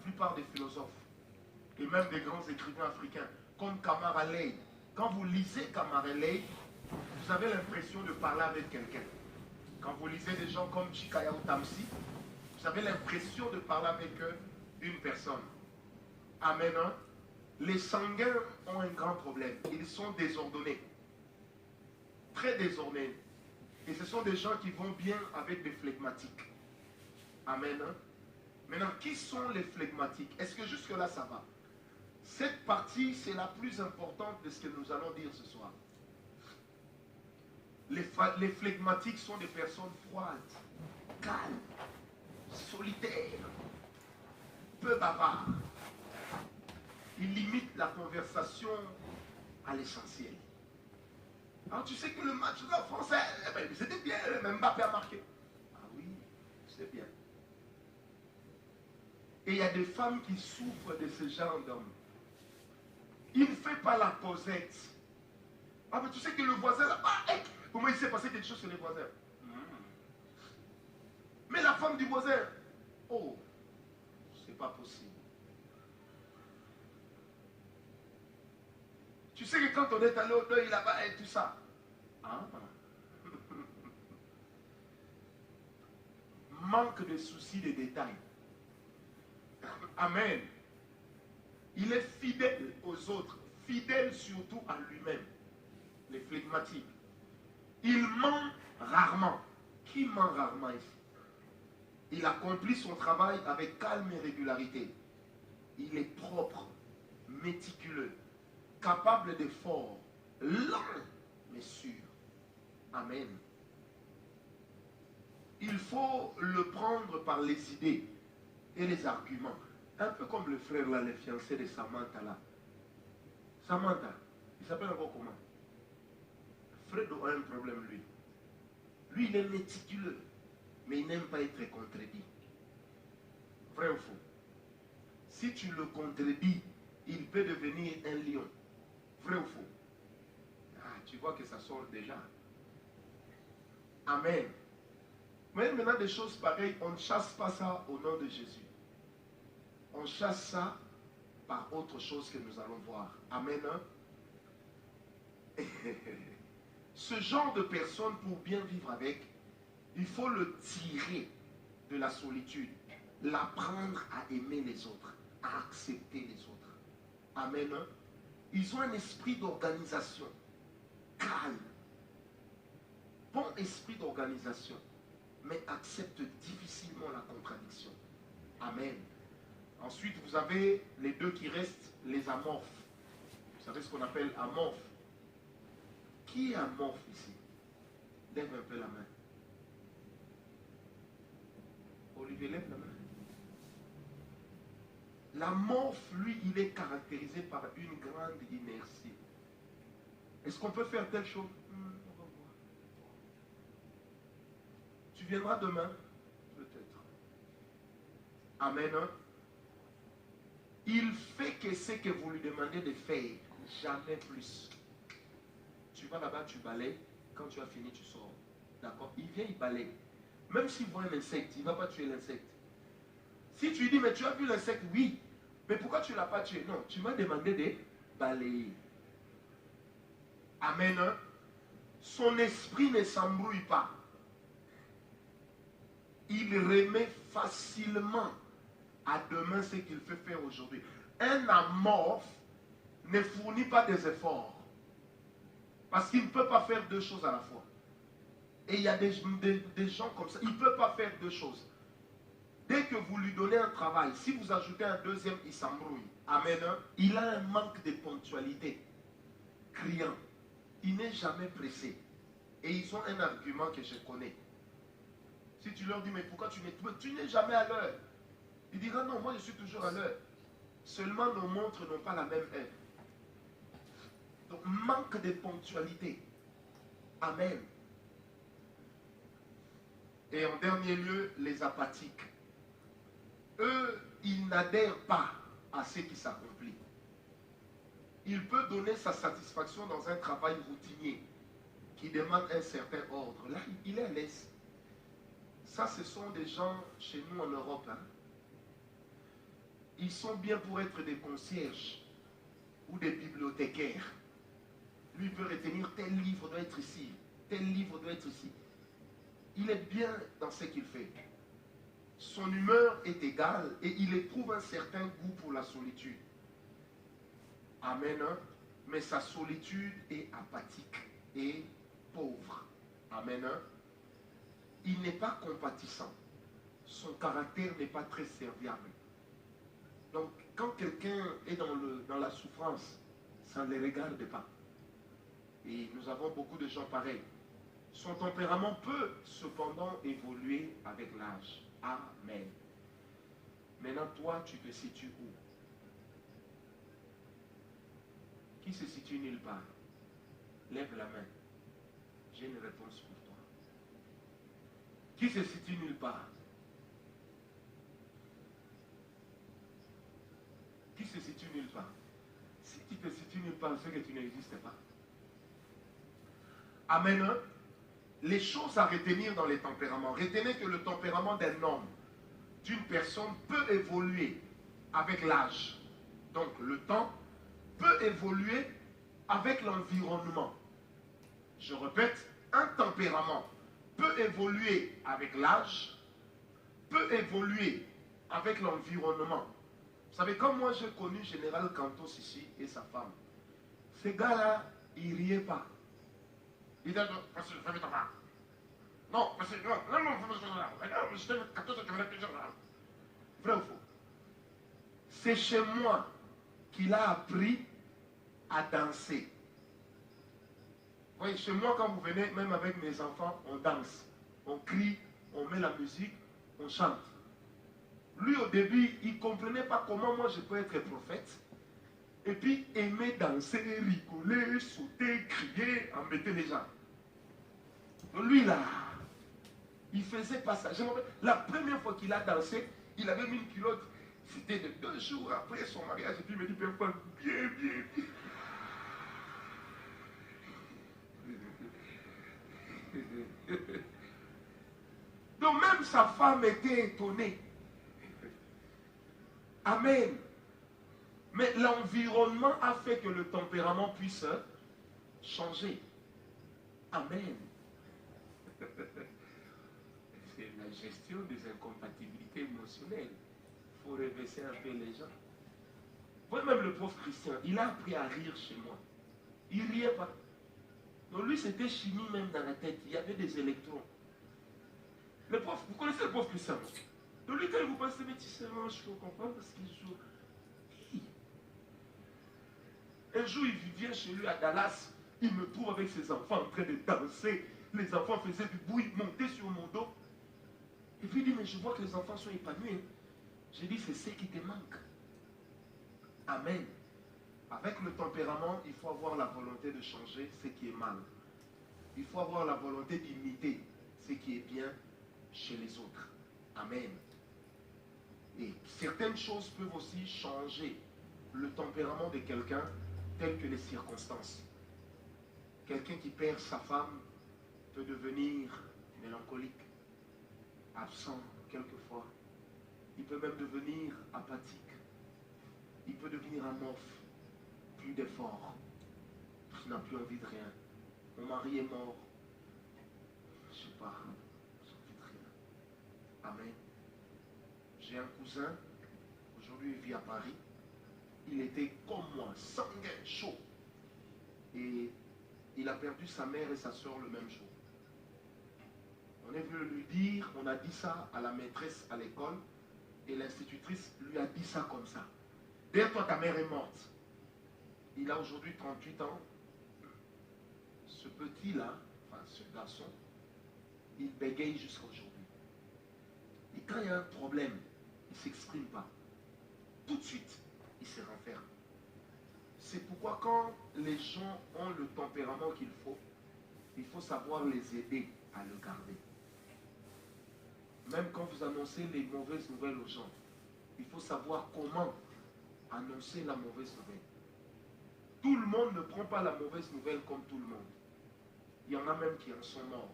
plupart des philosophes et même des grands écrivains africains, comme Kamara Ley. Quand vous lisez Kamara Ley, vous avez l'impression de parler avec quelqu'un. Quand vous lisez des gens comme Chikaya Tamsi, vous avez l'impression de parler avec une personne. Amen. Hein? Les sanguins ont un grand problème. Ils sont désordonnés. Très désordonnés. Et ce sont des gens qui vont bien avec des flegmatiques. Amen. Hein? Maintenant, qui sont les flegmatiques? Est-ce que jusque-là, ça va? Cette partie, c'est la plus importante de ce que nous allons dire ce soir. Les flegmatiques sont des personnes froides, calmes, solitaires, peu bavards. Ils limitent la conversation à l'essentiel. Alors tu sais que le match de la France, c'était bien, même Mbappé a marqué. Ah oui, c'est bien. Et il y a des femmes qui souffrent de ce genre d'hommes. Il ne fait pas la posette. Ah mais tu sais que le voisin là-bas, comment il s'est passé quelque chose sur les voisins? Mais la femme du voisin, oh, c'est pas possible. Tu sais que quand on est allé au deuil là-bas et tout ça, ah. Manque de soucis des détails. Amen. Il est fidèle aux autres, fidèle surtout à lui-même. Les flegmatiques. Il ment rarement. Qui ment rarement ici? Il accomplit son travail avec calme et régularité. Il est propre, méticuleux, capable d'efforts, lent mais sûr. Amen. Il faut le prendre par les idées et les arguments. Un peu comme le frère là, le fiancé de Samantha là. Samantha, il s'appelle encore comment? Fredo a un problème lui. Lui, il est méticuleux, mais il n'aime pas être contredit. Vrai ou faux? Si tu le contredis, il peut devenir un lion. Vrai ou faux? Ah, tu vois que ça sort déjà. Amen. Mais maintenant, des choses pareilles, on ne chasse pas ça au nom de Jésus. On chasse ça par autre chose que nous allons voir. Amen. Ce genre de personne, pour bien vivre avec, il faut le tirer de la solitude, l'apprendre à aimer les autres, à accepter les autres. Amen. Ils ont un esprit d'organisation, calme, bon esprit d'organisation, mais acceptent difficilement la contradiction. Amen. Ensuite, vous avez les deux qui restent, les amorphes. Vous savez ce qu'on appelle amorphe. Qui est amorphe ici? Lève un peu la main. Olivier, lève la main. L'amorphe, lui, il est caractérisé par une grande inertie. Est-ce qu'on peut faire telle chose? On va voir. Tu viendras demain? Peut-être. Amen. Il fait que ce que vous lui demandez de faire, jamais plus. Tu vas là-bas, tu balayes. Quand tu as fini, tu sors. D'accord? Il vient, il balaye. Même s'il voit un insecte, il ne va pas tuer l'insecte. Si tu lui dis, mais tu as vu l'insecte? Oui. Mais pourquoi tu ne l'as pas tué? Non, tu m'as demandé de balayer. Amen. Son esprit ne s'embrouille pas. Il remet facilement à demain ce qu'il fait faire aujourd'hui. Un amorphe ne fournit pas des efforts. Parce qu'il ne peut pas faire deux choses à la fois. Et il y a des gens comme ça, il ne peut pas faire deux choses. Dès que vous lui donnez un travail, si vous ajoutez un deuxième, il s'embrouille. Amen. Il a un manque de ponctualité criant. Il n'est jamais pressé. Et ils ont un argument que je connais. Si tu leur dis, mais pourquoi tu n'es jamais à l'heure? Il dira, non, moi je suis toujours à l'heure. Seulement nos montres n'ont pas la même heure. Donc, manque de ponctualité. Amen. Et en dernier lieu, les apathiques. Eux, ils n'adhèrent pas à ce qui s'accomplit. Il peut donner sa satisfaction dans un travail routinier qui demande un certain ordre. Là, il est à l'aise. Ça, ce sont des gens chez nous en Europe. Hein. ils sont bien pour être des concierges ou des bibliothécaires. Lui, il peut retenir tel livre doit être ici, tel livre doit être ici. Il est bien dans ce qu'il fait. Son humeur est égale et il éprouve un certain goût pour la solitude. Amen. Mais sa solitude est apathique et pauvre. Amen. Il n'est pas compatissant. Son caractère n'est pas très serviable. Donc, quand quelqu'un est dans la souffrance, ça ne les regarde pas. Et nous avons beaucoup de gens pareils. Son tempérament peut cependant évoluer avec l'âge. Amen. Maintenant, toi, tu te situes où? Qui se situe nulle part? Lève la main. J'ai une réponse pour toi. Qui se situe nulle part? Qui se situe nulle part? Si tu te situes nulle part, c'est que tu n'existes pas. Amen. Les choses à retenir dans les tempéraments. Retenez que le tempérament d'un homme, d'une personne, peut évoluer avec l'âge. Donc le temps peut évoluer avec l'environnement. Je répète, un tempérament peut évoluer avec l'âge, peut évoluer avec l'environnement. Vous savez, comme moi j'ai connu Général Cantos ici et sa femme, ces gars-là, ils ne riaient pas. Ils disaient, non, parce que je fais ta part. Non, parce que non, je t'ai 14 ans, tu veux plusieurs là. Vrai ou faux? C'est chez moi qu'il a appris à danser. Oui, chez moi, quand vous venez, même avec mes enfants, on danse. On crie, on met la musique, on chante. Lui, au début, il ne comprenait pas comment moi je peux être prophète. Et puis, aimer danser, rigoler, sauter, crier, embêter les gens. Donc lui, là, il faisait pas ça. La première fois qu'il a dansé, il avait mis une culotte. C'était de 2 jours après son mariage. Et puis il me dit, papa, bien, bien, bien. Donc même sa femme était étonnée. Amen. Mais l'environnement a fait que le tempérament puisse changer. Amen. C'est la gestion des incompatibilités émotionnelles. Il faut réverser un peu les gens. Vous voyez, même le pauvre Christian, il a appris à rire chez moi. Il ne riait pas. Donc lui, c'était chimie même dans la tête. Il y avait des électrons. Le pauvre, vous connaissez le pauvre Christian? Donc lui, quand il vous passe des métissements, je peux comprendre parce qu'il joue. Un jour, il vient chez lui à Dallas. Il me trouve avec ses enfants en train de danser. Les enfants faisaient du bruit, montaient sur mon dos. Et puis il dit, mais je vois que les enfants sont épanouis. J'ai dit, c'est ce qui te manque. Amen. Avec le tempérament, il faut avoir la volonté de changer ce qui est mal. Il faut avoir la volonté d'imiter ce qui est bien chez les autres. Amen. Et certaines choses peuvent aussi changer le tempérament de quelqu'un, tel que les circonstances. Quelqu'un qui perd sa femme peut devenir mélancolique, absent quelquefois. Il peut même devenir apathique. Il peut devenir amorphe, plus d'efforts. Il n'a plus envie de rien. Mon mari est mort. Je ne sais pas, j'ai envie de rien. Amen. J'ai un cousin, aujourd'hui il vit à Paris. Il était comme moi, sanguin, chaud. Et il a perdu sa mère et sa soeur le même jour. On est venu lui dire, on a dit ça à la maîtresse à l'école, et l'institutrice lui a dit ça comme ça. D'ailleurs, toi, ta mère est morte. Il a aujourd'hui 38 ans. Ce petit-là, enfin ce garçon, il bégaye jusqu'à aujourd'hui. Et quand il y a un problème, il ne s'exprime pas. Tout de suite, il se renferme. C'est pourquoi quand les gens ont le tempérament qu'il faut savoir les aider à le garder. Même quand vous annoncez les mauvaises nouvelles aux gens, il faut savoir comment annoncer la mauvaise nouvelle. Tout le monde ne prend pas la mauvaise nouvelle comme tout le monde. Il y en a même qui en sont morts.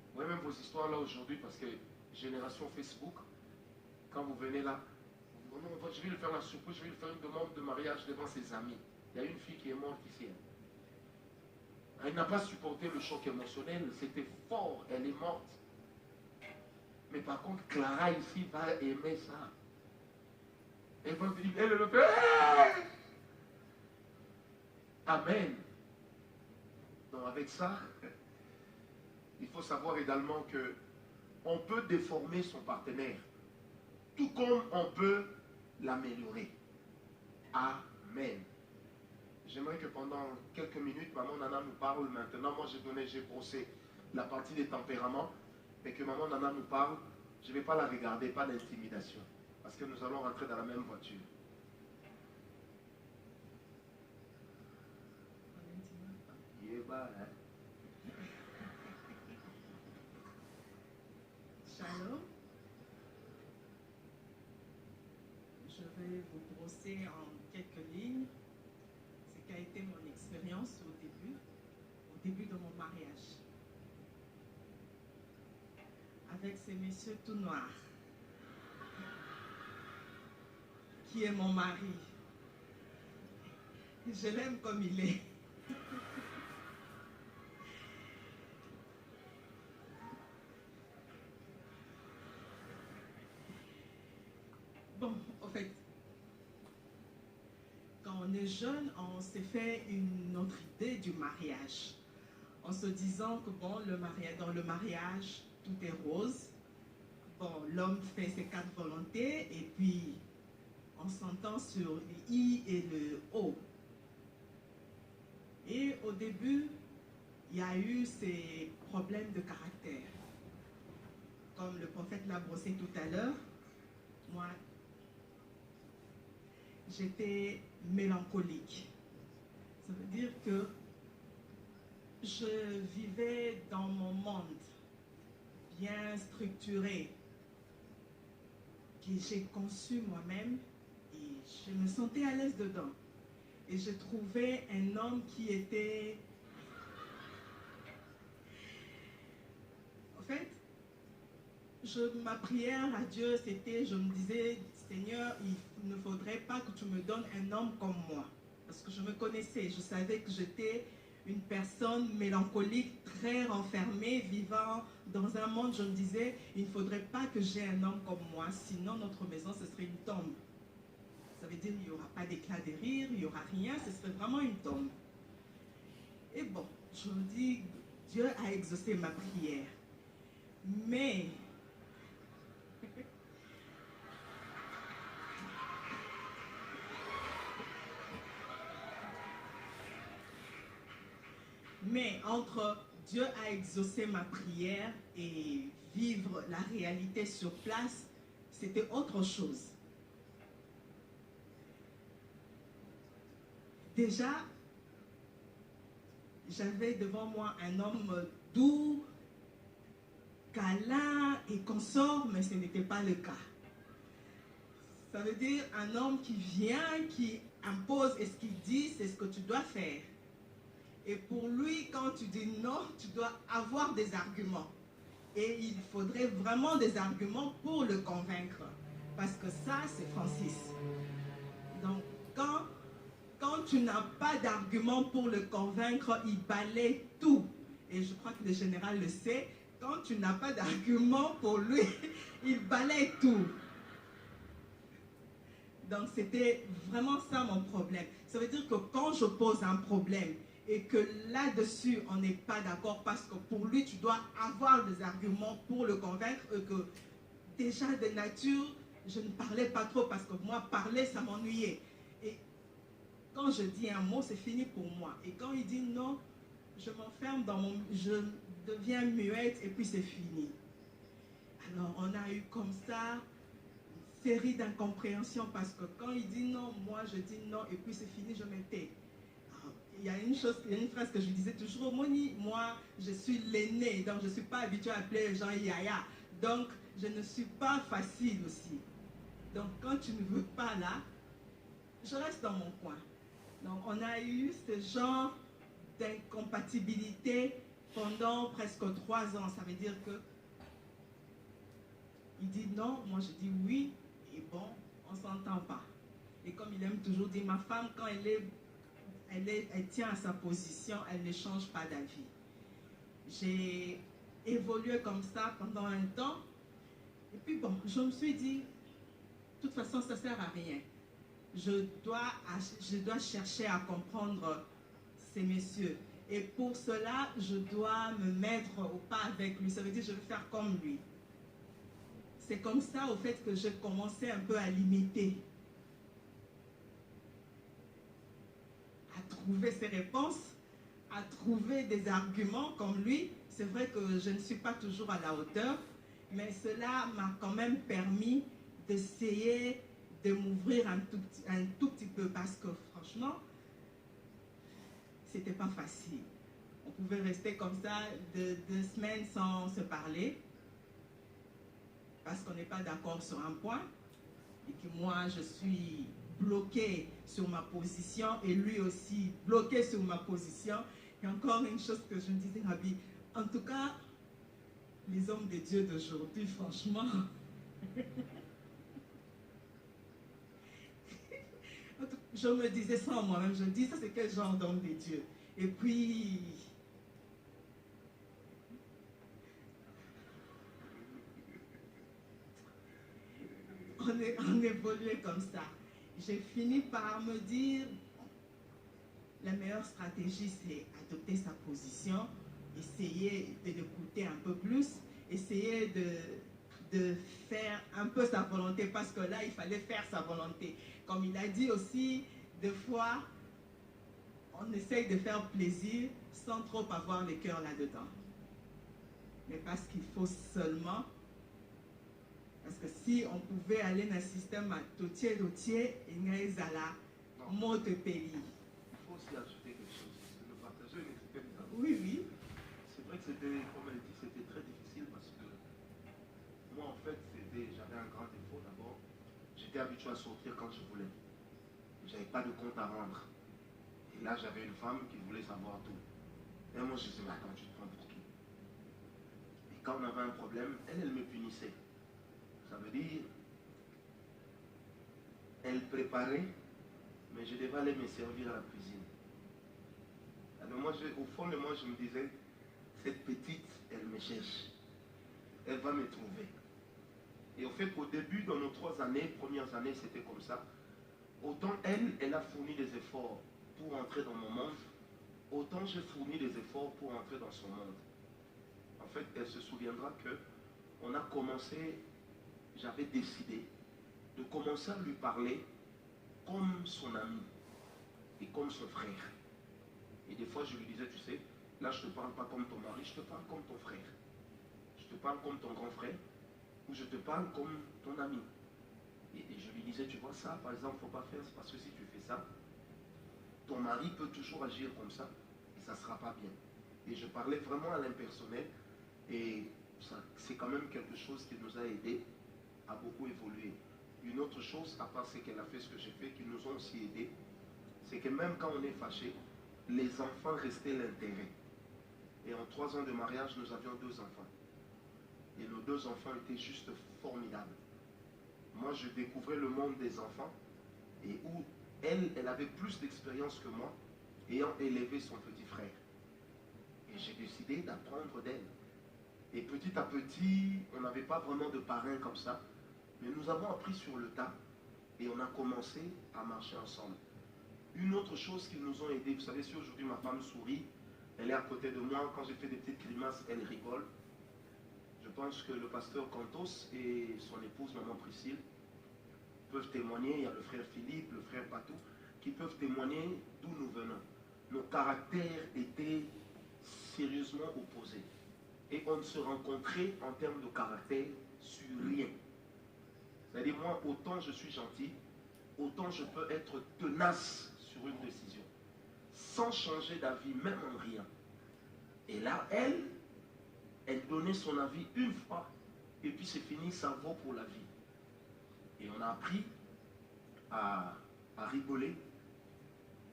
Vous voyez même vos histoires là aujourd'hui parce que génération Facebook, quand vous venez là, vous Bon, non, je vais lui faire la surprise, je vais lui faire une demande de mariage devant ses amis. Il y a une fille qui est morte ici. Elle n'a pas supporté le choc émotionnel, c'était fort, elle est morte. Mais par contre, Clara ici va aimer ça. Elle le fait. Amen. Donc avec ça, il faut savoir également que on peut déformer son partenaire, tout comme on peut l'améliorer. Amen. J'aimerais que pendant quelques minutes, Maman Nana nous parle maintenant. Moi, j'ai brossé la partie des tempéraments, mais que Maman Nana nous parle. Je ne vais pas la regarder, pas d'intimidation, parce que nous allons rentrer dans la même voiture. Shalom. Je vais vous brosser en quelques lignes ce qu'a été mon expérience au début de mon mariage. Avec ce monsieur tout noir, qui est mon mari. Je l'aime comme il est. Bon, en fait, quand on est jeune, on s'est fait une autre idée du mariage. En se disant que bon, dans le mariage, tout est rose. Bon, l'homme fait ses 4 volontés et puis on s'entend sur le I et le O. Et au début, il y a eu ces problèmes de caractère. Comme le prophète l'a brossé tout à l'heure, moi, j'étais mélancolique. Ça veut dire que je vivais dans mon monde bien structuré, que j'ai conçu moi-même et je me sentais à l'aise dedans. Et je trouvais un homme qui était... En fait, ma prière à Dieu, c'était, je me disais, Seigneur, il ne faudrait pas que tu me donnes un homme comme moi. Parce que je me connaissais, je savais que j'étais une personne mélancolique, très renfermée, vivant dans un monde. Je me disais, il ne faudrait pas que j'ai un homme comme moi, sinon notre maison, ce serait une tombe. Ça veut dire qu'il n'y aura pas d'éclat de rire, il n'y aura rien, ce serait vraiment une tombe. Et bon, je me dis, Dieu a exaucé ma prière. Mais entre Dieu a exaucé ma prière et vivre la réalité sur place, c'était autre chose. Déjà, j'avais devant moi un homme doux, câlin et consort, mais ce n'était pas le cas. Ça veut dire un homme qui vient, qui impose, et ce qu'il dit, c'est ce que tu dois faire. Et pour lui, quand tu dis non, tu dois avoir des arguments. Et il faudrait vraiment des arguments pour le convaincre. Parce que ça, c'est Francis. Donc, quand tu n'as pas d'argument pour le convaincre, il balaye tout. Et je crois que le général le sait. Quand tu n'as pas d'argument pour lui, il balaye tout. Donc, c'était vraiment ça mon problème. Ça veut dire que quand je pose un problème et que là-dessus, on n'est pas d'accord parce que pour lui, tu dois avoir des arguments pour le convaincre et que déjà de nature, je ne parlais pas trop parce que moi, parler, ça m'ennuyait. Et quand je dis un mot, c'est fini pour moi. Et quand il dit non, je m'enferme je deviens muette et puis c'est fini. Alors, on a eu comme ça une série d'incompréhensions parce que quand il dit non, moi je dis non et puis c'est fini, je me tais. Il y a une phrase que je disais toujours, Moni, moi je suis l'aîné, donc je ne suis pas habituée à appeler les gens Yaya. Donc je ne suis pas facile aussi. Donc quand tu ne veux pas là, je reste dans mon coin. Donc on a eu ce genre d'incompatibilité pendant presque 3 ans. Ça veut dire que il dit non, moi je dis oui, et bon, on on ne s'entend pas. Et comme il aime toujours dire, ma femme, quand elle tient à sa position, elle ne change pas d'avis. J'ai évolué comme ça pendant un temps. Et puis bon, je me suis dit, de toute façon, ça ne sert à rien. Je dois chercher à comprendre ces messieurs. Et pour cela, je dois me mettre au pas avec lui. Ça veut dire que je vais faire comme lui. C'est comme ça, au fait, que j'ai commencé un peu à l'imiter. À trouver ses réponses, à trouver des arguments comme lui. C'est vrai que je ne suis pas toujours à la hauteur, mais cela m'a quand même permis d'essayer de m'ouvrir un tout petit peu, parce que franchement, c'était pas facile. On pouvait rester comme ça 2 semaines sans se parler, parce qu'on n'est pas d'accord sur un point, et que moi, je suis bloquée sur ma position, et lui aussi bloqué sur ma position. Et encore une chose que je me disais, Rabbi, en tout cas, les hommes de Dieu d'aujourd'hui, franchement, je me disais ça en moi-même, je me dis, ça c'est quel genre d'homme de Dieu? Et puis, on évoluait comme ça. J'ai fini par me dire, la meilleure stratégie, c'est adopter sa position, essayer de l'écouter un peu plus, essayer de faire un peu sa volonté, parce que là, il fallait faire sa volonté. Comme il a dit aussi, des fois, on essaye de faire plaisir sans trop avoir le cœur là-dedans. Mais parce qu'il faut seulement, parce que si on pouvait aller dans le système à totier, il y a là, mot de pays. Il faut aussi ajouter quelque chose, parce que le partager n'était pas. Oui, oui. C'est vrai que c'était, comme elle dit, c'était très difficile parce que moi, en fait, j'avais un grand défaut d'abord. J'étais habitué à sortir quand je voulais. Je n'avais pas de compte à rendre. Et là, j'avais une femme qui voulait savoir tout. Et moi, je disais, mais attends, tu te prends pour qui? Et quand on avait un problème, elle me punissait. Ça veut dire, elle préparait, mais je devais aller me servir à la cuisine. Alors moi, au fond de moi, je me disais, cette petite, elle me cherche. Elle va me trouver. Et au fait, au début, dans nos 3 premières années, c'était comme ça. Autant elle a fourni des efforts pour entrer dans mon monde, autant j'ai fourni des efforts pour entrer dans son monde. En fait, elle se souviendra que on a commencé, j'avais décidé de commencer à lui parler comme son ami et comme son frère. Et des fois, je lui disais, tu sais, là, je ne te parle pas comme ton mari, je te parle comme ton frère. Je te parle comme ton grand frère, ou je te parle comme ton ami. Et je lui disais, tu vois ça, par exemple, il ne faut pas faire, c'est parce que si tu fais ça, ton mari peut toujours agir comme ça, et ça ne sera pas bien. Et je parlais vraiment à l'impersonnel, et c'est quand même quelque chose qui nous a aidés à beaucoup évoluer. Une autre chose, à part ce qu'elle a fait, ce que j'ai fait, qui nous ont aussi aidés, c'est que même quand on est fâché, les enfants restaient l'intérêt. Et en 3 ans de mariage, nous avions 2 enfants. Et nos 2 enfants étaient juste formidables. Moi, je découvrais le monde des enfants, et où elle avait plus d'expérience que moi, ayant élevé son petit frère. Et j'ai décidé d'apprendre d'elle. Et petit à petit, on n'avait pas vraiment de parrain comme ça, mais nous avons appris sur le tas, et on a commencé à marcher ensemble. Une autre chose qui nous ont aidés, vous savez, si aujourd'hui ma femme sourit, elle est à côté de moi, quand j'ai fait des petites grimaces, elle rigole. Je pense que le pasteur Cantos et son épouse, maman Priscille, peuvent témoigner. Il y a le frère Philippe, le frère Patou, qui peuvent témoigner d'où nous venons. Nos caractères étaient sérieusement opposés. Et on ne se rencontrait en termes de caractère sur rien. C'est-à-dire, moi, autant je suis gentil, autant je peux être tenace sur une décision, sans changer d'avis, même en rien. Et là, elle donnait son avis une fois, et puis c'est fini, ça vaut pour la vie. Et on a appris à rigoler.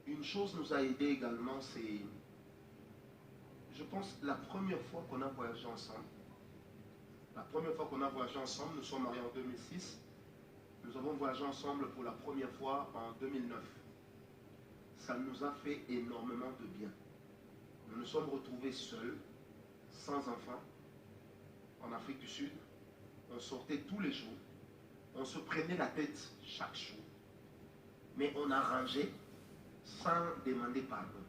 Une chose nous a aidé également, c'est, je pense, la première fois qu'on a voyagé ensemble. La première fois qu'on a voyagé ensemble, nous sommes mariés en 2006. Nous avons voyagé ensemble pour la première fois en 2009. Ça nous a fait énormément de bien. Nous nous sommes retrouvés seuls, sans enfants, en Afrique du Sud. On sortait tous les jours. On se prenait la tête chaque jour. Mais on a rangé sans demander pardon.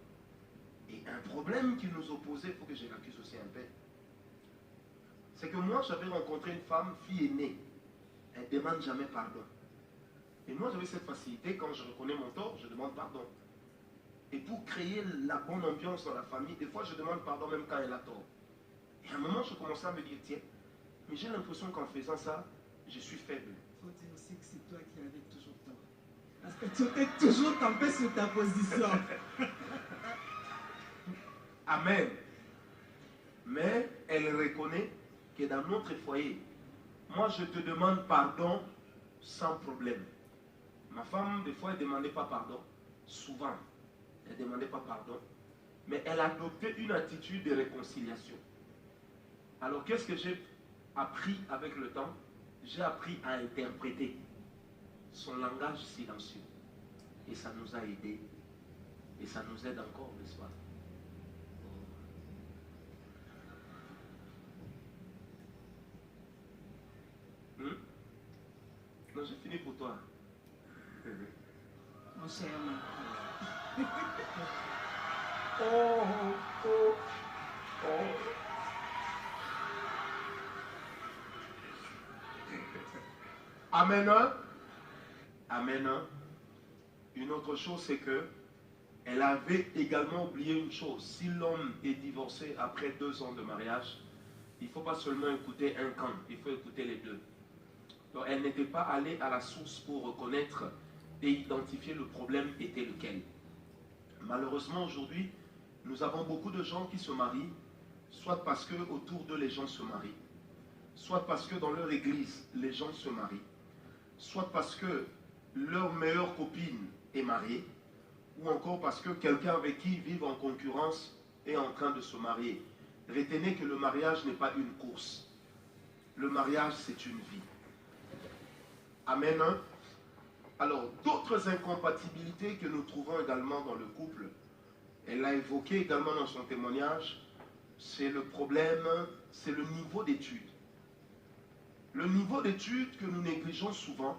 Et un problème qui nous opposait, il faut que je l'accuse aussi un peu, c'est que moi j'avais rencontré une femme, fille aînée. Elle ne demande jamais pardon. Et moi j'avais cette facilité, quand je reconnais mon tort, je demande pardon. Et pour créer la bonne ambiance dans la famille, des fois je demande pardon même quand elle a tort. Et à un moment je commençais à me dire, tiens, mais j'ai l'impression qu'en faisant ça, je suis faible. Il faut dire aussi que c'est toi qui avais toujours tort. Parce que tu étais toujours campé sur ta position. Amen. Mais elle reconnaît que dans notre foyer, moi je te demande pardon sans problème. Ma femme, des fois, elle ne demandait pas pardon. Souvent, elle ne demandait pas pardon. Mais elle adoptait une attitude de réconciliation. Alors, qu'est-ce que j'ai appris avec le temps? J'ai appris à interpréter son langage silencieux. Et ça nous a aidés. Et ça nous aide encore, n'est-ce pas? Non, j'ai fini pour toi. Mon cher Oh, oh, oh. Amen. Amen. Une autre chose, c'est que elle avait également oublié une chose. Si l'homme est divorcé après 2 ans de mariage, il ne faut pas seulement écouter un camp, il faut écouter les deux. Donc elle n'était pas allée à la source pour reconnaître et identifier le problème était lequel. Malheureusement aujourd'hui, nous avons beaucoup de gens qui se marient, soit parce que autour d'eux les gens se marient, soit parce que dans leur église les gens se marient, soit parce que leur meilleure copine est mariée, ou encore parce que quelqu'un avec qui ils vivent en concurrence est en train de se marier. Retenez que le mariage n'est pas une course. Le mariage, c'est une vie. Amen. Alors, d'autres incompatibilités que nous trouvons également dans le couple, elle l'a évoqué également dans son témoignage, c'est le problème, c'est le niveau d'études. Le niveau d'études que nous négligeons souvent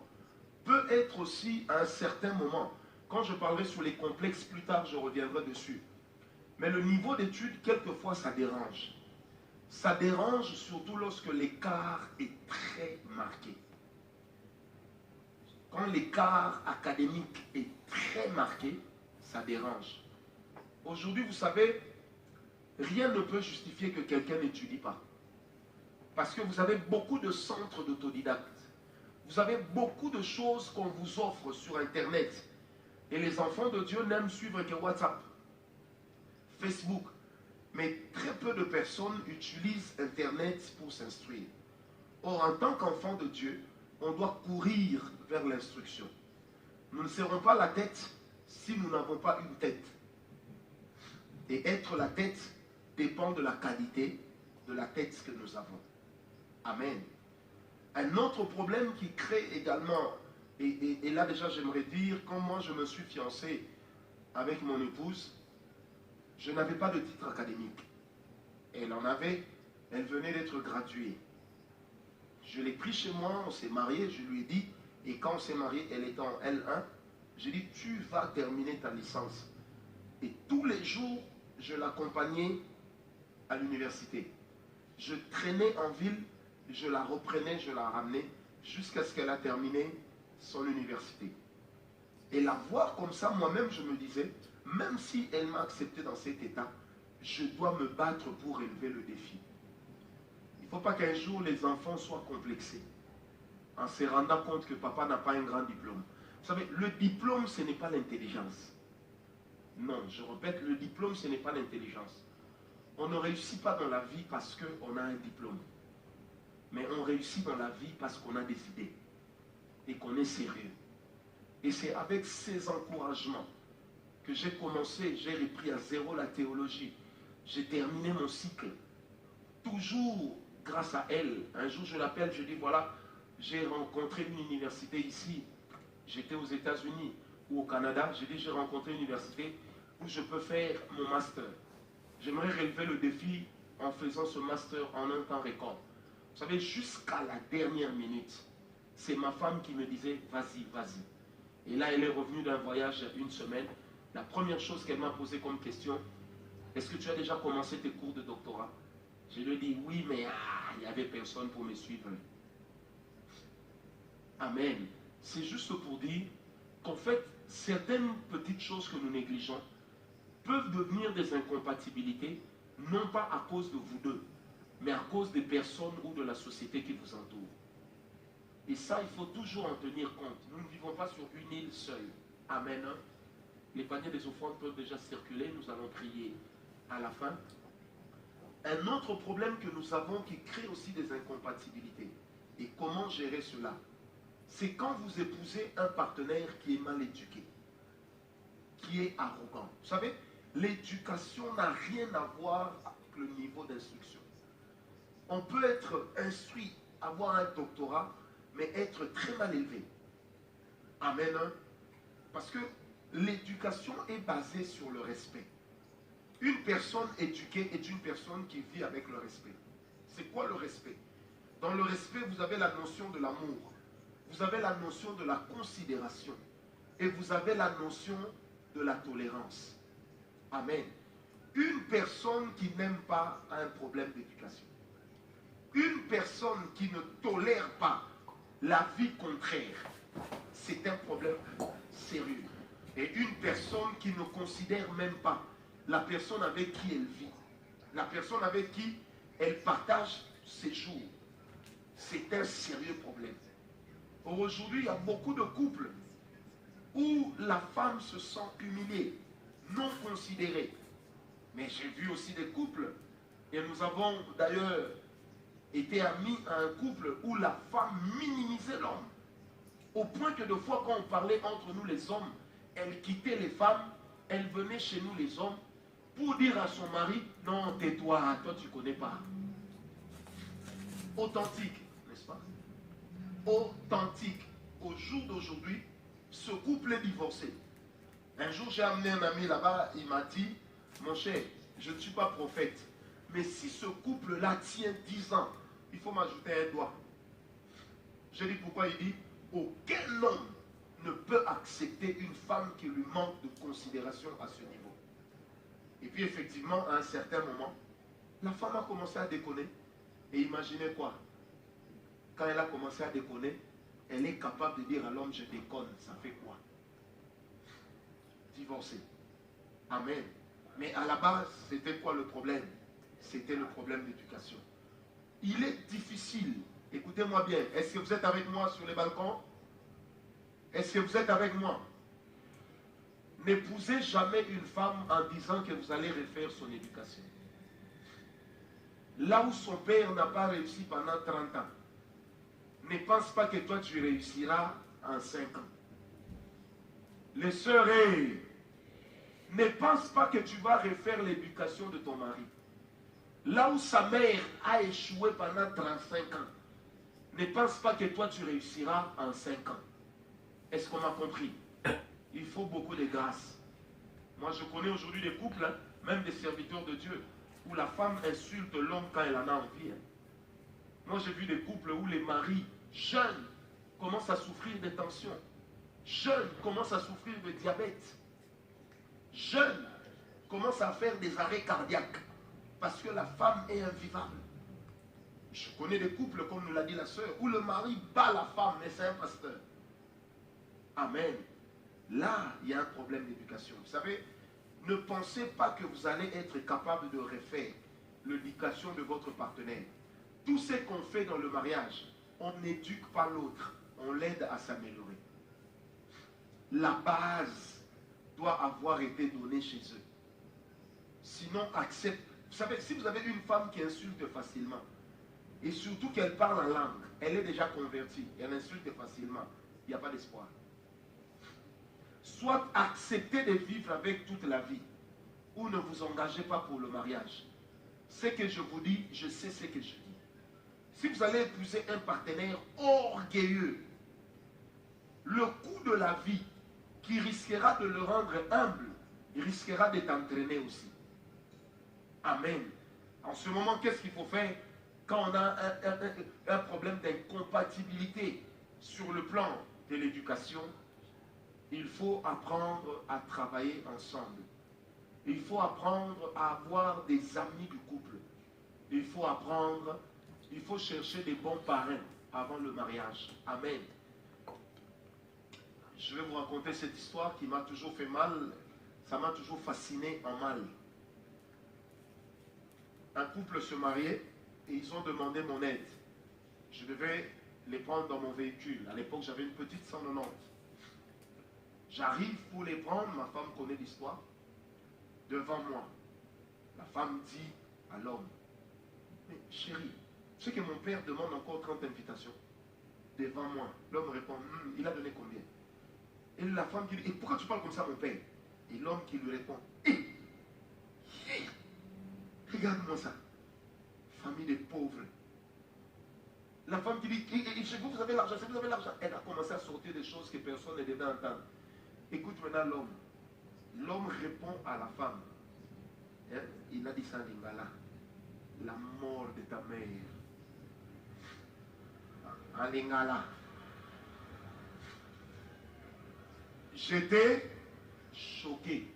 peut être aussi à un certain moment. Quand je parlerai sur les complexes plus tard, je reviendrai dessus. Mais le niveau d'études, quelquefois, ça dérange. Ça dérange surtout lorsque l'écart est très marqué. Quand l'écart académique est très marqué, ça dérange. Aujourd'hui, vous savez, rien ne peut justifier que quelqu'un n'étudie pas. Parce que vous avez beaucoup de centres d'autodidactes. Vous avez beaucoup de choses qu'on vous offre sur Internet. Et les enfants de Dieu n'aiment suivre que WhatsApp, Facebook. Mais très peu de personnes utilisent Internet pour s'instruire. Or, en tant qu'enfant de Dieu, on doit courir vers l'instruction. Nous ne serons pas la tête si nous n'avons pas une tête. Et être la tête dépend de la qualité de la tête que nous avons. Amen. Un autre problème qui crée également, et là déjà j'aimerais dire, quand moi je me suis fiancé avec mon épouse, je n'avais pas de titre académique. Elle en avait, elle venait d'être graduée. Je l'ai pris chez moi, on s'est marié, je lui ai dit, et quand on s'est marié, elle était en L1, j'ai dit, tu vas terminer ta licence. Et tous les jours, je l'accompagnais à l'université. Je traînais en ville, je la reprenais, je la ramenais, jusqu'à ce qu'elle a terminé son université. Et la voir comme ça, moi-même, je me disais, même si elle m'a accepté dans cet état, je dois me battre pour relever le défi. Il ne faut pas qu'un jour les enfants soient complexés, en se rendant compte que papa n'a pas un grand diplôme. Vous savez, le diplôme, ce n'est pas l'intelligence. Non, je répète, le diplôme, ce n'est pas l'intelligence. On ne réussit pas dans la vie parce qu'on a un diplôme. Mais on réussit dans la vie parce qu'on a des idées et qu'on est sérieux. Et c'est avec ces encouragements que j'ai commencé, j'ai repris à zéro la théologie. J'ai terminé mon cycle. Toujours grâce à elle. Un jour, je l'appelle, je dis, voilà, j'ai rencontré une université ici. J'étais aux États-Unis ou au Canada. J'ai dit, j'ai rencontré une université où je peux faire mon master. J'aimerais relever le défi en faisant ce master en un temps record. Vous savez, jusqu'à la dernière minute, c'est ma femme qui me disait, vas-y, vas-y. Et là, elle est revenue d'un voyage une semaine. La première chose qu'elle m'a posée comme question, est-ce que tu as déjà commencé tes cours de doctorat? Je lui ai dit, oui, mais il n'y avait personne pour me suivre. Amen. C'est juste pour dire qu'en fait, certaines petites choses que nous négligeons peuvent devenir des incompatibilités, non pas à cause de vous deux, mais à cause des personnes ou de la société qui vous entoure. Et ça, il faut toujours en tenir compte. Nous ne vivons pas sur une île seule. Amen. Les paniers des offrandes peuvent déjà circuler. Nous allons prier à la fin. Un autre problème que nous avons qui crée aussi des incompatibilités. Et comment gérer cela? C'est quand vous épousez un partenaire qui est mal éduqué, qui est arrogant. Vous savez, l'éducation n'a rien à voir avec le niveau d'instruction. On peut être instruit, avoir un doctorat, mais être très mal élevé. Amen. Parce que l'éducation est basée sur le respect. Une personne éduquée est une personne qui vit avec le respect. C'est quoi le respect? Dans le respect, vous avez la notion de l'amour. Vous avez la notion de la considération. Et vous avez la notion de la tolérance. Amen. Une personne qui n'aime pas a un problème d'éducation. Une personne qui ne tolère pas la vie contraire, c'est un problème sérieux. Et une personne qui ne considère même pas la personne avec qui elle vit, la personne avec qui elle partage ses jours, c'est un sérieux problème. Aujourd'hui, il y a beaucoup de couples où la femme se sent humiliée, non considérée. Mais j'ai vu aussi des couples, et nous avons d'ailleurs été amis à un couple où la femme minimisait l'homme. Au point que de fois quand on parlait entre nous les hommes, elle quittait les femmes, elle venait chez nous les hommes pour dire à son mari, non, tais-toi, toi tu ne connais pas. Authentique, n'est-ce pas? Authentique. Au jour d'aujourd'hui, ce couple est divorcé. Un jour, j'ai amené un ami là-bas, il m'a dit, mon cher, je ne suis pas prophète, mais si ce couple-là tient 10 ans, il faut m'ajouter un doigt. J'ai dit pourquoi? Il dit, aucun homme ne peut accepter une femme qui lui manque de considération à ce niveau. Et puis effectivement, à un certain moment, la femme a commencé à déconner. Et imaginez quoi? Quand elle a commencé à déconner, elle est capable de dire à l'homme, je déconne, ça fait quoi? Divorcé. Amen. Mais à la base, c'était quoi le problème? C'était le problème d'éducation. Il est difficile, écoutez-moi bien, est-ce que vous êtes avec moi sur les balcons? Est-ce que vous êtes avec moi? N'épousez jamais une femme en disant que vous allez refaire son éducation. Là où son père n'a pas réussi pendant 30 ans, ne pense pas que toi tu réussiras en 5 ans. Les sœurs, ne pense pas que tu vas refaire l'éducation de ton mari. Là où sa mère a échoué pendant 35 ans, ne pense pas que toi tu réussiras en 5 ans. Est-ce qu'on m'a compris? Il faut beaucoup de grâce. Moi je connais aujourd'hui des couples, même des serviteurs de Dieu, où la femme insulte l'homme quand elle en a envie. Moi j'ai vu des couples où les maris jeunes commencent à souffrir de tensions. Jeunes commencent à souffrir de diabète. Jeunes commencent à faire des arrêts cardiaques parce que la femme est invivable. Je connais des couples, comme nous l'a dit la sœur, où le mari bat la femme, mais c'est un pasteur. Amen. Là, il y a un problème d'éducation. Vous savez, ne pensez pas que vous allez être capable de refaire l'éducation de votre partenaire. Tout ce qu'on fait dans le mariage, on n'éduque pas l'autre, on l'aide à s'améliorer. La base doit avoir été donnée chez eux. Sinon, accepte. Vous savez, si vous avez une femme qui insulte facilement, et surtout qu'elle parle en langue, elle est déjà convertie, elle insulte facilement, il n'y a pas d'espoir. Soit acceptez de vivre avec toute la vie, ou ne vous engagez pas pour le mariage. Ce que je vous dis, je sais ce que je dis. Si vous allez épouser un partenaire orgueilleux, le coût de la vie qui risquera de le rendre humble, il risquera d'être entraîné aussi. Amen. En ce moment, qu'est-ce qu'il faut faire quand on a un problème d'incompatibilité sur le plan de l'éducation? Il faut apprendre à travailler ensemble. Il faut apprendre à avoir des amis du couple. Il faut apprendre, il faut chercher des bons parrains avant le mariage. Amen. Je vais vous raconter cette histoire qui m'a toujours fait mal. Ça m'a toujours fasciné en mal. Un couple se mariait et ils ont demandé mon aide. Je devais les prendre dans mon véhicule. À l'époque, j'avais une petite 190. J'arrive pour les prendre, ma femme connaît l'histoire, devant moi. La femme dit à l'homme, mais chérie, tu sais que mon père demande encore 30 invitations devant moi. L'homme répond, il a donné combien? Et la femme dit, et pourquoi tu parles comme ça mon père? Et l'homme qui lui répond, regarde-moi ça, famille de pauvres. La femme qui dit, chez vous, vous avez l'argent, si vous avez l'argent. Elle a commencé à sortir des choses que personne ne devait entendre. Écoute maintenant l'homme. L'homme répond à la femme. Il a dit ça en lingala. La mort de ta mère. En lingala. J'étais choqué.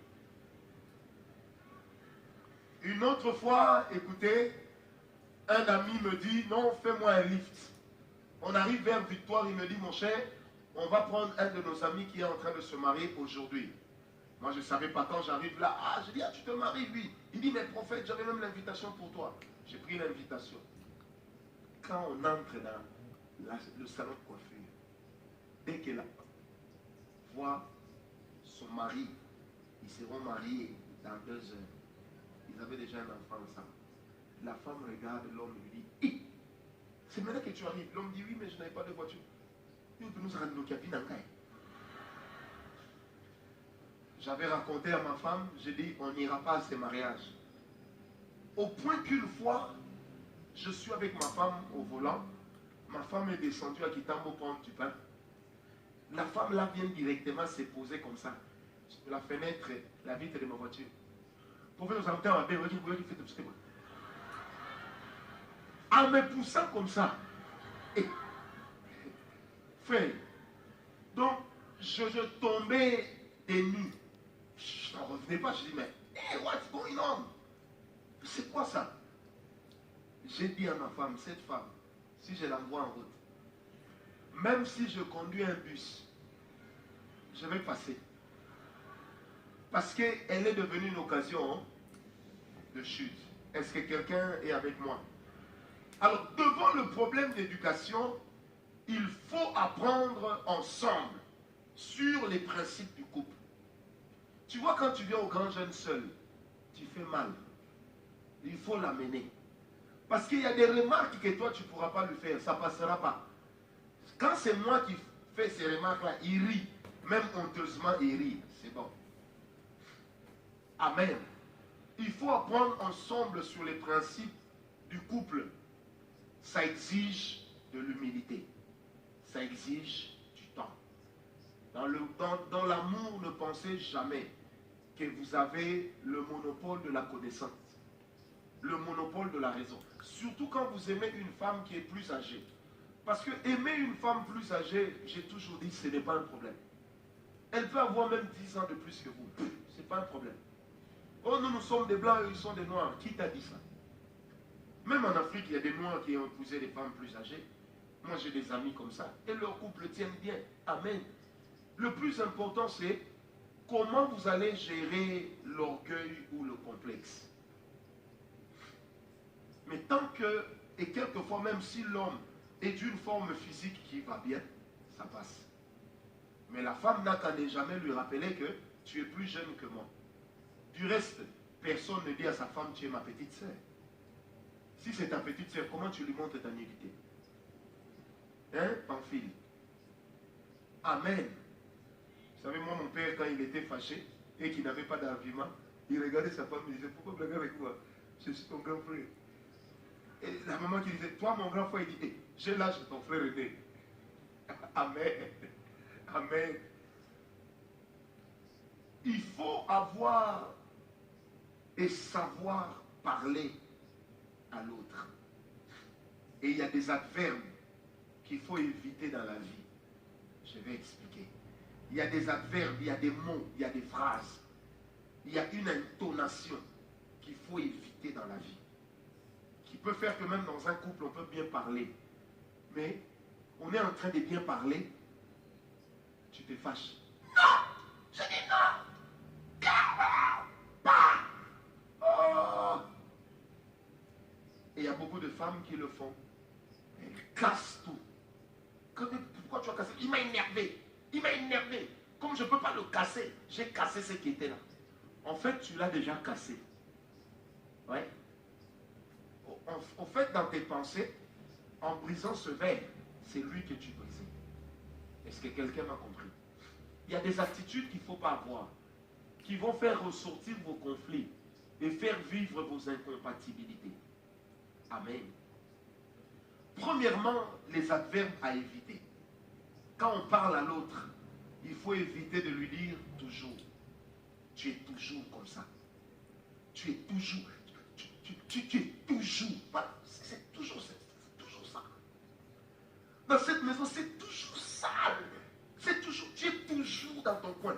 Une autre fois, écoutez, un ami me dit, non, fais-moi un lift. On arrive vers Victoire, il me dit, mon cher, on va prendre un de nos amis qui est en train de se marier aujourd'hui. Moi, je ne savais pas quand j'arrive là. Ah, je dis, ah, tu te maries, lui. Il dit, mais prophète, j'avais même l'invitation pour toi. J'ai pris l'invitation. Quand on entre dans le salon de coiffure, dès qu'elle voit son mari, ils seront mariés dans 2 heures. Ils avaient déjà un enfant ensemble. La femme regarde l'homme et lui dit, c'est maintenant que tu arrives. L'homme dit, oui, mais je n'avais pas de voiture. J'avais raconté à ma femme, j'ai dit, on n'ira pas à ces mariages. Au point qu'une fois, je suis avec ma femme au volant. Ma femme est descendue à Kitambo prendre du pain. La femme là vient directement se poser comme ça, sur la fenêtre, la vitre de ma voiture. Pour faire nous entendre, en me poussant comme ça. Et, frère, donc je tombais des nues. Je n'en revenais pas, je dis, mais hey, what's going on? C'est quoi ça? J'ai dit à ma femme, cette femme, si je l'envoie en route, même si je conduis un bus, je vais passer. Parce qu'elle est devenue une occasion de chute. Est-ce que quelqu'un est avec moi? Alors, devant le problème d'éducation, il faut apprendre ensemble sur les principes du couple. Tu vois, quand tu viens au grand jeune seul, tu fais mal. Il faut l'amener. Parce qu'il y a des remarques que toi, tu ne pourras pas lui faire. Ça ne passera pas. Quand c'est moi qui fais ces remarques-là, il rit. Même honteusement, il rit. C'est bon. Amen. Il faut apprendre ensemble sur les principes du couple. Ça exige de l'humilité. Ça exige du temps. Dans l'amour, ne pensez jamais que vous avez le monopole de la connaissance. Le monopole de la raison. Surtout quand vous aimez une femme qui est plus âgée. Parce que aimer une femme plus âgée, j'ai toujours dit, ce n'est pas un problème. Elle peut avoir même 10 ans de plus que vous. Ce n'est pas un problème. Oh, nous sommes des blancs et ils sont des noirs. Qui t'a dit ça? Même en Afrique, il y a des noirs qui ont épousé des femmes plus âgées. Moi, j'ai des amis comme ça. Et leur couple tient bien. Amen. Le plus important, c'est comment vous allez gérer l'orgueil ou le complexe. Mais tant que, et quelquefois même si l'homme est d'une forme physique qui va bien, ça passe. Mais la femme n'a qu'à ne jamais lui rappeler que tu es plus jeune que moi. Du reste, personne ne dit à sa femme, tu es ma petite sœur. Si c'est ta petite sœur, comment tu lui montres ta nullité? Hein, Pamphile? Amen. Vous savez, moi, mon père, quand il était fâché et qu'il n'avait pas d'argument, il regardait sa femme et il disait, pourquoi blaguer avec moi? Je suis ton grand frère. Et la maman qui disait, toi mon grand frère, il dit, hey, j'ai l'âge de ton frère aîné. Amen. Amen. Il faut avoir et savoir parler à l'autre. Et il y a des adverbes qu'il faut éviter dans la vie. Je vais expliquer. Il y a des adverbes, il y a des mots, il y a des phrases. Il y a une intonation qu'il faut éviter dans la vie. Qui peut faire que même dans un couple, on peut bien parler. Mais on est en train de bien parler, tu te fâches. Non! Je dis non! Pas! Oh! Et il y a beaucoup de femmes qui le font. Elles cassent tout. Pourquoi tu as cassé? Il m'a énervé. Il m'a énervé. Comme je ne peux pas le casser, j'ai cassé ce qui était là. En fait, tu l'as déjà cassé. Ouais. En fait, dans tes pensées, en brisant ce verre, c'est lui que tu brisais. Est-ce que quelqu'un m'a compris? Il y a des attitudes qu'il ne faut pas avoir, qui vont faire ressortir vos conflits et faire vivre vos incompatibilités. Amen. Premièrement, les adverbes à éviter. Quand on parle à l'autre, il faut éviter de lui dire toujours. Tu es toujours comme ça. Tu es toujours. Tu es toujours. C'est toujours ça. Dans cette maison, c'est toujours sale. C'est toujours. Tu es toujours dans ton coin.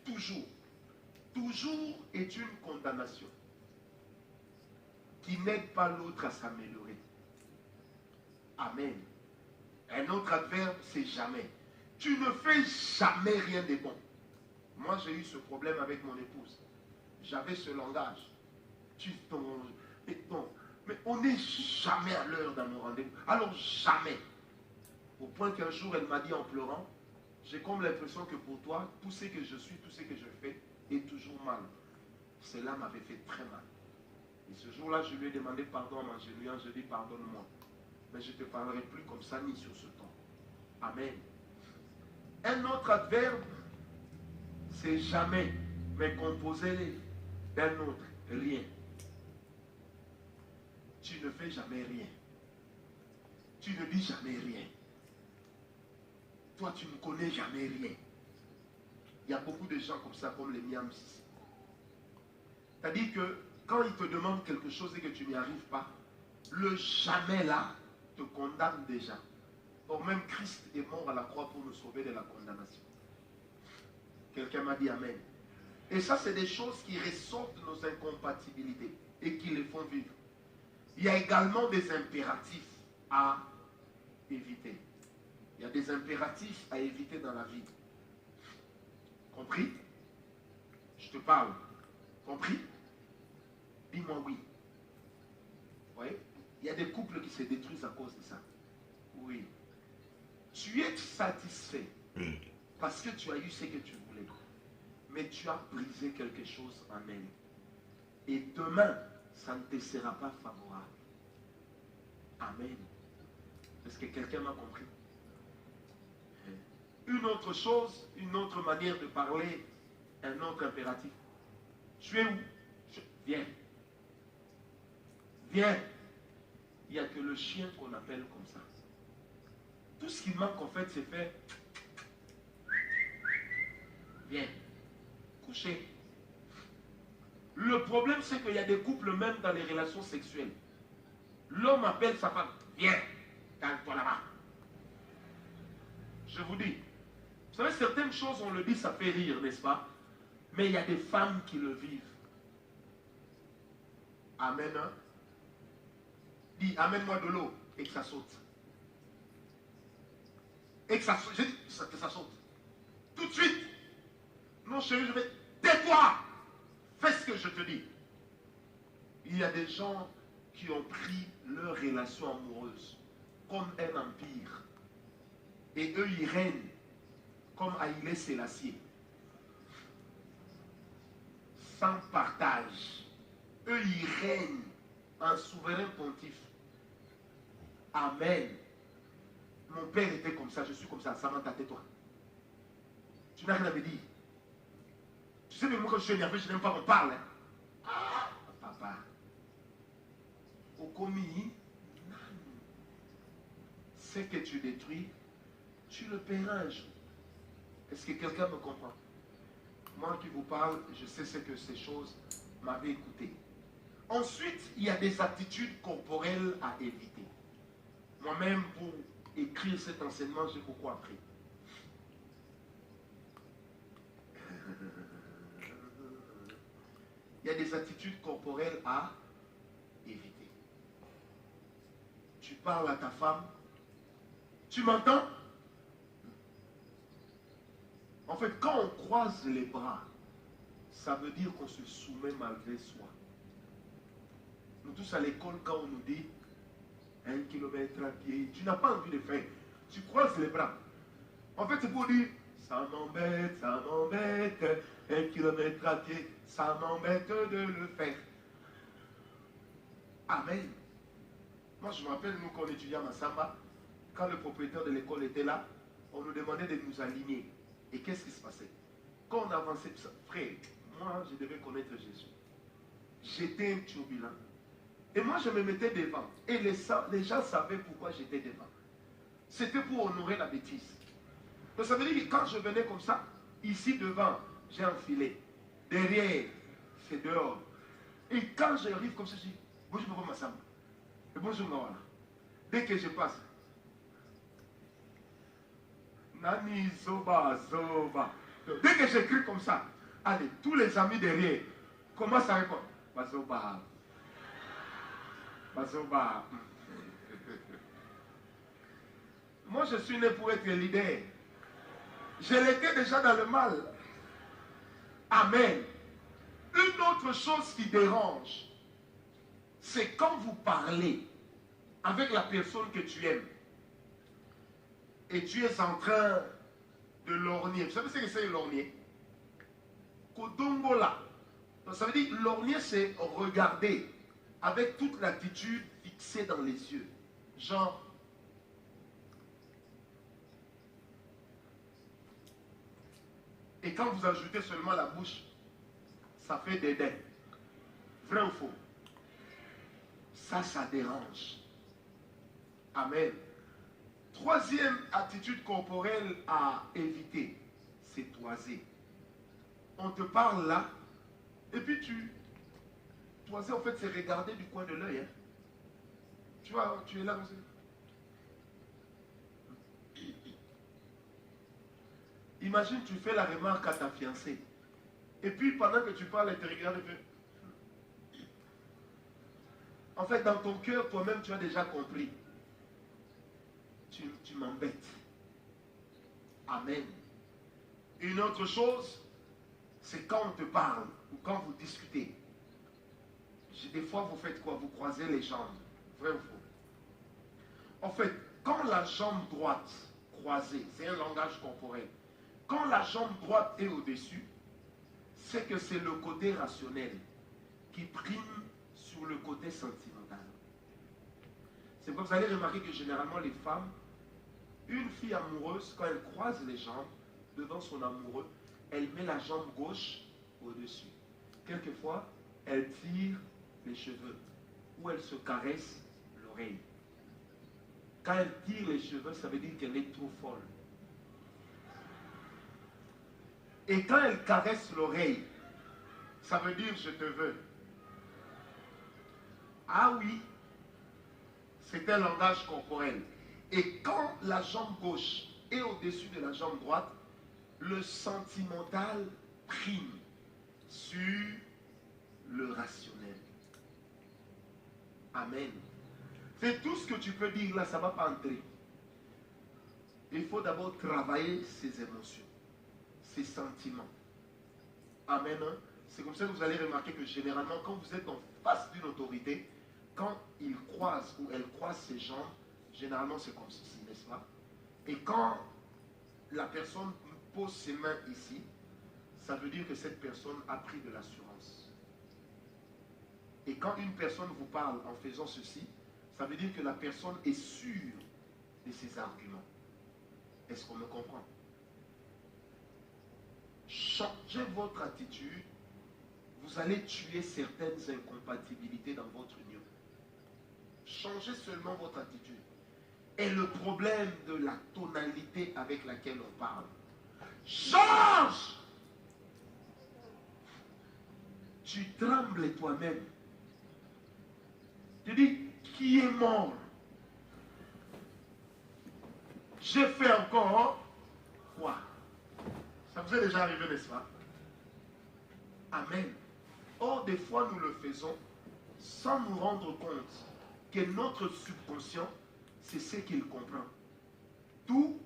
Toujours. Toujours est une condamnation qui n'aide pas l'autre à s'améliorer. Amen. Un autre adverbe, c'est jamais. Tu ne fais jamais rien de bon. Moi, j'ai eu ce problème avec mon épouse. J'avais ce langage. Mais on n'est jamais à l'heure dans nos rendez-vous. Alors jamais. Au point qu'un jour, elle m'a dit en pleurant, j'ai comme l'impression que pour toi, tout ce que je suis, tout ce que je fais est toujours mal. Cela m'avait fait très mal. Et ce jour-là, je lui ai demandé pardon en m'agenouillant. Je dis pardonne-moi. Mais je ne te parlerai plus comme ça, ni sur ce ton. Amen. Un autre adverbe, c'est jamais, mais composé d'un autre, rien. Tu ne fais jamais rien. Tu ne dis jamais rien. Toi, tu ne connais jamais rien. Il y a beaucoup de gens comme ça, comme les miams ici. C'est-à-dire que quand ils te demandent quelque chose et que tu n'y arrives pas, le jamais là te condamne déjà. Or même Christ est mort à la croix pour nous sauver de la condamnation. Quelqu'un m'a dit Amen. Et ça, c'est des choses qui ressortent de nos incompatibilités et qui les font vivre. Il y a également des impératifs à éviter. Il y a des impératifs à éviter dans la vie. Compris? Je te parle. Compris? Dis-moi oui. Vous voyez? Il y a des couples qui se détruisent à cause de ça. Oui. Tu es satisfait parce que tu as eu ce que tu voulais. Mais tu as brisé quelque chose en elle. Et demain, ça ne te sera pas favorable. Amen. Est-ce que quelqu'un m'a compris? Une autre chose, une autre manière de parler, un autre impératif. Tu es où? Viens. Viens. Il n'y a que le chien qu'on appelle comme ça. Tout ce qui manque en fait, c'est faire. Viens. Coucher. Le problème, c'est qu'il y a des couples, même dans les relations sexuelles. L'homme appelle sa femme. Viens. Calme-toi là-bas. Je vous dis. Vous savez, certaines choses, on le dit, ça fait rire, n'est-ce pas? Mais il y a des femmes qui le vivent. Amen. Hein? Dis, amène-moi de l'eau et que ça saute. Et que ça saute. Je dis que ça saute. Tout de suite. Non, chérie, je vais. Tais-toi! Fais ce que je te dis. Il y a des gens qui ont pris leur relation amoureuse comme un empire. Et eux, ils règnent comme Haïlé Sélassié. Sans partage. Eux, ils règnent en souverain pontife. Amen. Mon père était comme ça, je suis comme ça. Samantha, tais-toi. Tu n'as rien à me dire. Tu sais, mais moi, quand je suis énervé, je n'aime pas qu'on parle. Hein? Ah, papa. Au commis, ce que tu détruis, tu le paieras un jour. Est-ce que quelqu'un me comprend? Moi qui vous parle, je sais ce que ces choses m'avaient écouté. Ensuite, il y a des attitudes corporelles à éviter. Moi-même, pour écrire cet enseignement, j'ai beaucoup appris. Il y a des attitudes corporelles à éviter. Tu parles à ta femme, tu m'entends? En fait, quand on croise les bras, ça veut dire qu'on se soumet malgré soi. Nous tous à l'école, quand on nous dit 1 kilomètre à pied, tu n'as pas envie de faire. Tu croises les bras. En fait, c'est pour dire, ça m'embête, 1 kilomètre à pied, ça m'embête de le faire. Amen. Moi, je me rappelle, nous, quand on étudiait à Massamba, quand le propriétaire de l'école était là, on nous demandait de nous aligner. Et qu'est-ce qui se passait? Quand on avançait, frère, moi, je devais connaître Jésus. J'étais un turbulent. Et moi, je me mettais devant. Et les gens savaient pourquoi j'étais devant. C'était pour honorer la bêtise. Donc, ça veut dire que quand je venais comme ça, ici devant, j'ai un filet. Derrière, c'est dehors. Et quand j'arrive comme ça, je dis, bonjour, Massamba. Et bonjour, Nawala. Dès que je passe, Nani, Zoba, Zoba. Donc, dès que j'écris comme ça, allez, tous les amis derrière commencent à répondre. Bazoba. Bazoba. Moi, je suis né pour être leader. Je l'étais déjà dans le mal. Amen. Une autre chose qui dérange, c'est quand vous parlez avec la personne que tu aimes et tu es en train de lorgner. Vous savez ce que c'est lorgner? Kodongola. Ça veut dire lorgner, c'est regarder avec toute l'attitude fixée dans les yeux. Genre, et quand vous ajoutez seulement la bouche, ça fait des dents. Vrai ou faux? Ça dérange. Amen. Troisième attitude corporelle à éviter, c'est toiser. On te parle là, et puis toiser en fait c'est regarder du coin de l'œil. Hein. Tu vois, tu es là aussi. Imagine, tu fais la remarque à ta fiancée. Et puis pendant que tu parles, elle te regarde et fait. En fait, dans ton cœur, toi-même, tu as déjà compris. Tu m'embêtes. Amen. Une autre chose, c'est quand on te parle ou quand vous discutez. Des fois, vous faites quoi? Vous croisez les jambes. Vrai ou faux? En fait, quand la jambe droite croisée, c'est un langage corporel. Quand la jambe droite est au-dessus, c'est que c'est le côté rationnel qui prime sur le côté sentimental. C'est pour ça que vous allez remarquer que généralement les femmes, une fille amoureuse, quand elle croise les jambes devant son amoureux, elle met la jambe gauche au-dessus. Quelquefois, elle tire les cheveux ou elle se caresse l'oreille. Quand elle tire les cheveux, ça veut dire qu'elle est trop folle. Et quand elle caresse l'oreille, ça veut dire je te veux. Ah oui, c'est un langage corporel. Et quand la jambe gauche est au-dessus de la jambe droite, le sentimental prime sur le rationnel. Amen. C'est tout ce que tu peux dire là, ça ne va pas entrer. Il faut d'abord travailler ses émotions, ses sentiments. Amen. C'est comme ça que vous allez remarquer que généralement, quand vous êtes en face d'une autorité, quand il croise ou elle croise ses jambes, généralement c'est comme ceci, n'est-ce pas? Et quand la personne pose ses mains ici, ça veut dire que cette personne a pris de l'assurance. Et quand une personne vous parle en faisant ceci, ça veut dire que la personne est sûre de ses arguments. Est-ce qu'on me comprend? Changez votre attitude, vous allez tuer certaines incompatibilités dans votre union. Changez seulement votre attitude. est le problème de la tonalité avec laquelle on parle. Change! Tu trembles toi-même. Tu dis, qui est mort? J'ai fait encore quoi? Ça vous est déjà arrivé, n'est-ce pas? Amen. Or, des fois, nous le faisons sans nous rendre compte que notre subconscient, c'est ce qu'il comprend. D'où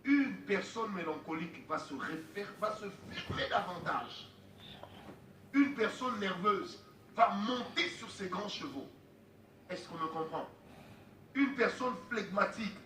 une personne mélancolique va se fermer davantage. Une personne nerveuse va monter sur ses grands chevaux. Est-ce qu'on me comprend? Une personne flegmatique